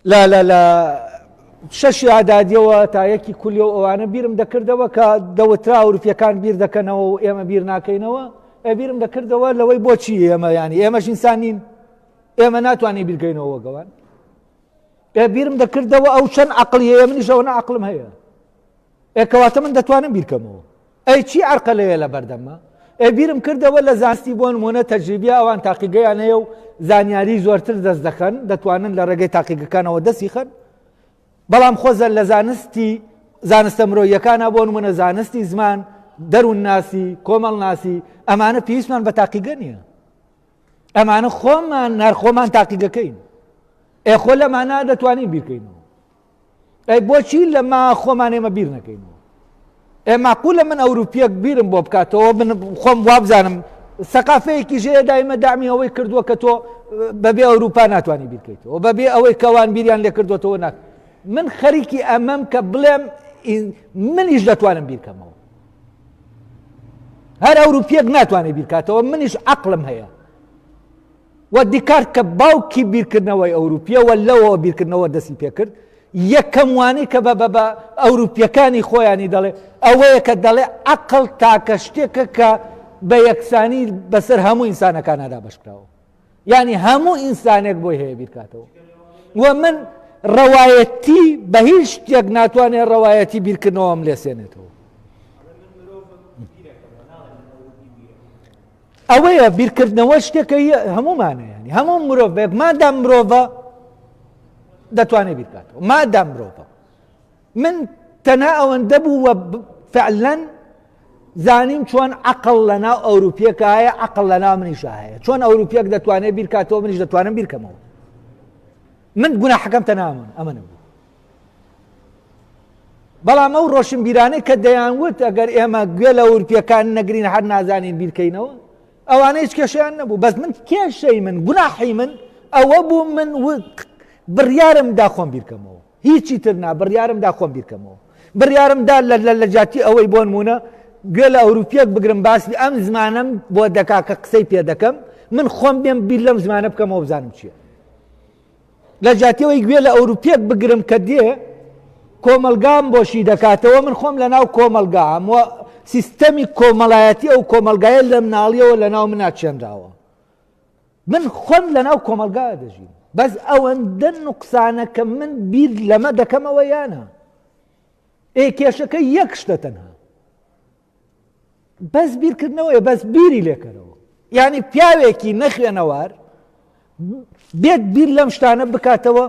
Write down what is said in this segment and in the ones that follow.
لە شەشی ئادادیەوە تا یەکی کولیەوە ئەوانە بیرم دەکردەوە کە دەوترا ئەوروپیەکان بیر دەکەنەوە و ئێمە بیر ناکەینەوە. بیرم دەکردەوە لەوەی بۆچی ئێمە ینی ئێمەش ئینسان نین، ئێمە ناتوانین بیرکەینەوە وەگەوان. بیرم دەکردەوە ئەو چەند عەقڵی هەیە، منیش ئەوە عەقڵم هەیە، کەواتە من دەتوانم بیرکەمەوە. چی عەرقە لەوێ لە بەردەمە؟ بیرم کردەوە لە زانستی بۆ نمونە تەجریبیا ئەوان تاقیگەیان هەیە و زانیاری زۆرتر دەست دەخەن، دەتوانن لە ڕێگەی تاقیگەکانەوە دەستی خەن. بەڵام خۆزە لە زانستە مرۆییەکانە بۆ نمونە زانستی زمان، دەروون ناسی، کۆمەڵ ناسی، ئەمانە پێویستمان بە تاقیگە نییە. ئەمانە خۆمان نرخۆمان تاقیگەکەین. خۆ لەمانە دەتوانین بیرکەینەوە. بۆچی لەما خۆمان ئێمە بیر نەکەینەوە؟ معقولە من ئەوروپیەک بیرم بۆ بکاتەوە، من خۆم وابزانم سەقافەیەکی ژەیە دایمە دامی ئەوەی کردووە کە تۆ بەبێ ئەوروپا ناتوانانی بیرکەیتەوە، بەبێ ئەوەی کەوان بیریان لێ کردوێتەوە ناک. من خەریکی ئەمەم کە بڵێم منیش دەتوانم بیرکەمەوە. هەر ئەوروپیەک ناتوانێت بیرکاتەوە، منیش عەقڵم هەیە. و دیکارت کە باوکی بیرکردنەوەی ئەوروپیەوە لەوەوە بیرکردنەوە دەستی پێکرد، یەکەم وانەی کە بە ئەوروپیەکانی خۆیانی دەڵێ ئەوەیە کە دەڵێ عەقڵ تاکە شتێکە کە بە یەکسانی بەسەر هەموو ئینسانەکانەدا بەشکراوە، یعنی هەموو ئینسانێک بۆی هەیە بیرکاتەوە. و من ڕەوایەتی بە هیچ شتێک ناتوانێت ڕەوایەتی بیرکردنەوەم لێسێنێتەوە. ئەوەیە بیرکردنەوە شتێکە هەمومانە، ینی هەموو مرۆڤێک مادام مرۆڤە دەتوانێت بیرکاتەوە، مادام مرۆڤە. من تەنها ئەوەندە بوو فعلەن زانیم چۆن عەقڵ لەناو ئەوروپیەکە هەیە، عەقڵ لەناو منیش هەیە. چۆن ئەوروپیەک دەتوانێت بیرکاتەوە، منیش دەتوانم بیرکەمەوە. من گوناحەکەم تەنها ئەمەنە بوو. بەڵام ئەو ڕۆشنبیرانەی کە دەیانوت ئەگەر ئێمە گوێ لە ئەوروپیەکان نەگرین هەر نازانین بیرکەینەوە، ئەوانە هیچ کێشیان نەبوو. بەس من کێشەی من گوناحی من ئەوە بوو، من بڕیارم دا خۆم بیرکەمەوە، هیچی تر نا، بڕیارم دا خۆم بیرکەمەوە. بڕیارم دا لە جاتی ئەوەی بۆ نمونە گوێ لە ئەوروپیەک بگرم باسی ئەم زمانم بۆ دەکا کە قسەی پێ دەکەم، من خۆم بێم بیر لەم زمانە بکەمەوە بزانم چییە. لە جاتیەوەی گوێ لە ئەوروپیەک بگرم کە دێ کۆمەلگام بۆشی دەکاتەوە، من خۆم لە ناو کۆمەلگام و سیستەمی کۆمەڵایەتی ئەو کۆمەلگایە لە مناڵیەوە لە ناو منە چێنراوە، من خۆم لە ناو کۆمەلگایە دەژین. بەس ئەوەندە نوقسانە کە من بیر لەمە دەکەمەوە یانە کێشەکە یەک شتە تەنها، بەس بیرکردنەوەیە، بەس بیری لێکەرەوە. یعنی پیاوێکی نەخوێنەوار بێت بیر لەم شتانە بکاتەوە،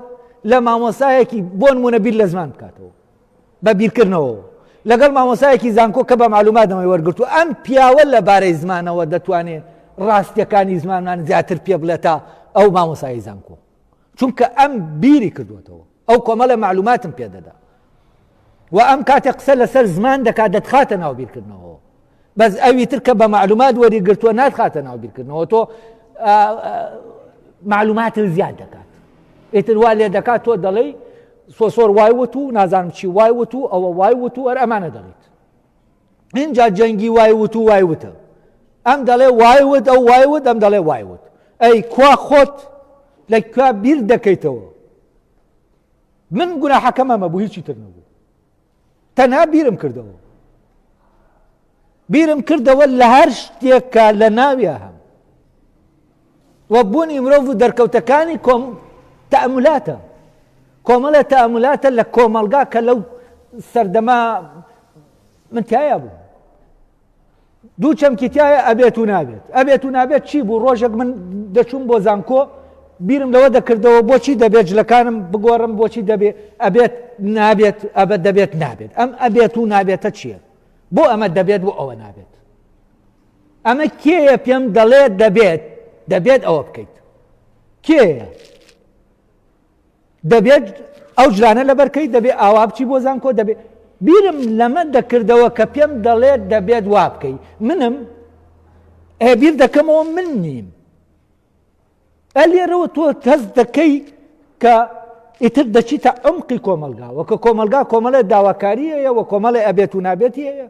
لە مامۆسایەکی بۆ نمونە بیر لە زمان بکاتەوە بە بیرکردنەوە، لەگەڵ مامۆسایەکی زانکۆ کە بە معلوماتەوەی وەرگرتو ئەم پیاوە لە بارەی زمانەوە دەتوانێت ڕاستیەکانی زمانمان زیاتر پێ بڵێتە ئەو مامۆسایی زانکۆ، چونکە ئەم بیری کردوێتەوە، ئەو کۆمەڵە معلوماتم پێدەدا و ئەم کاتێک قسە لەسەر زمان دەکات دەتخاتە ناو بیرکردنەوە. بەس ئەوی تر کە بە معلومات وەریگرتووە ناتخاتە ناو بیرکردنەوە، تۆ معلوماتت زیاد دەکات، ئیتر وا لێ دەکات تۆ دەڵێی سۆسۆر وای وت و نازانم چی وای وت و ئەوە وای وت و ئەمانە دەڵێت. اینجا جەنگی وای وت و وای وتە، ئەم دەڵێ وای وت، ئەو وای وت، ئەم دەڵێ وای وت. ئەی کوا خۆت لە کوا بیر دەکەیتەوە. من گوناحەکەم ئەمە بوو، هیچی تر نەبوو، تەنها بیرم کردەوە. بیرم کردەوە لە هەر شتێکە لە ناویە هەم و بوونی مرۆڤ و دەرکەوتەکانی تەئەمولاتە، کۆمەڵە تەئەمولاتە لە کۆمەلگا کە لەو سەردەما من تایە بوو. دوو چەمکی تایە ئەبێت و نابێت، ئەبێت و نابێت چی بوو؟ ڕۆژێک من دەچووم بۆ زانکۆ، بیرم لەوە دەکردەوە بۆچی دەبێت جلەکانم بگۆڕم، بۆچی دەبێت ئەبێت نابێت، ئەبێت دەبێت نابێت. ئەم ئەبێت و نابێتە چییە؟ بۆ ئەمە دەبێت بۆ ئەوە نابێت؟ ئەمە کێیە پێم دەڵێت دەبێت دەبێت ئەوە بکەیت؟ کێیە؟ دەبێت ئەو جلانە لەبەرکەی دەبێت ئاوا بچی بۆ زانکۆ، دەبێت بیرم لەمە دەکردەوە کە پێم دەڵێت دەبێت وا بکەی، منم بیر دەکەمەوە من نیم. ئەلێرەوە تۆ هەست دەکەی کە ئیتر دەچیتە عمقی کۆمەلگا، وەکە کۆمەلگا کۆمەڵە داواکاریەیە و کۆمەڵە ئەبێت و نابێتی هەیە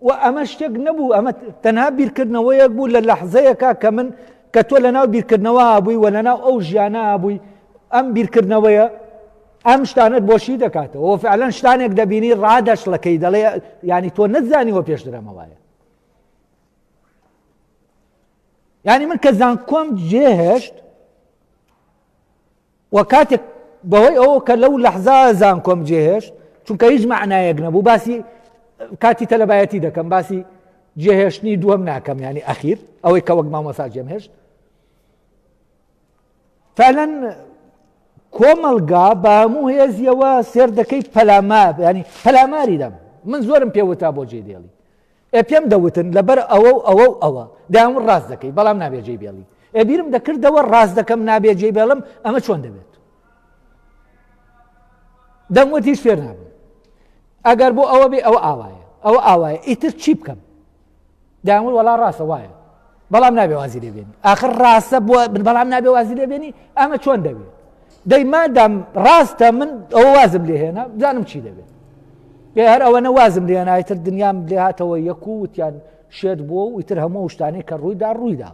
و ئەمە شتێک نەبوو، ئەمە تەنها بیرکردنەوەیەک بوو لە لەحزەیەکە کە من کە تۆ لەناو بیرکردنەوە بووی و لەناو ئەو ژیانە بووی. ئەم بیرکردنەوەیە ئەم شتانت بۆشی دەکاتەوە فعلەن شتانێک دەبینی ڕادەشڵەکەی دەڵێ ینی تۆ نەتزانیوە پێش درەمەوایە ینی من کە زانکۆم جێهێشت و کاتێک بەهۆی ئەوە کە لەو لەحزا زانکۆم جێهێشت چونکە هیچ معنایەک نەبوو باسی کاتی تەلەبایەتی دەکەم باسی جێهێشتنی دووەم ناکەم ینی ئەخیر ئەوەی کە وەک مامۆستا جێمهێشت فعلەن کۆمەڵگا بە هەموو هێزیەوە سێر دەکەی پەلامار ینی پەلاماری دەم من زۆرم پێوتا بۆ جێ دێڵی پێم دەوتن لەبەر ئەوە و ئەوە و ئەوە دایم ڕاست دەکەی بەڵام نابێ جێ بێڵی بیرم دەکردەوە ڕاست دەکەم نابێ جێ بێڵم ئەمە چۆن دەبێت دەموت هیچ فێر نابم ئەگەر بۆ ئەوە بێ ئەوە ئاوایە ئەوە ئاوایە ئیتر چی بکەم دایم وەڵا ڕاستە وایە بەڵام نابێ وازی لێبێنی آخر ڕاستە بەڵام نابێ وازی لێبێنی ئەمە چۆن دەبێت دەی مادام ڕاستە من ئەوە وازم لێ هێنا بزانم چی دەبێت هەر ئەوە نەوازم لێ هێنایتر دنیام لێ هاتەوە یەک و وتیان شێت بۆ و ئیتر هەموو شتانەی کە ڕوویدا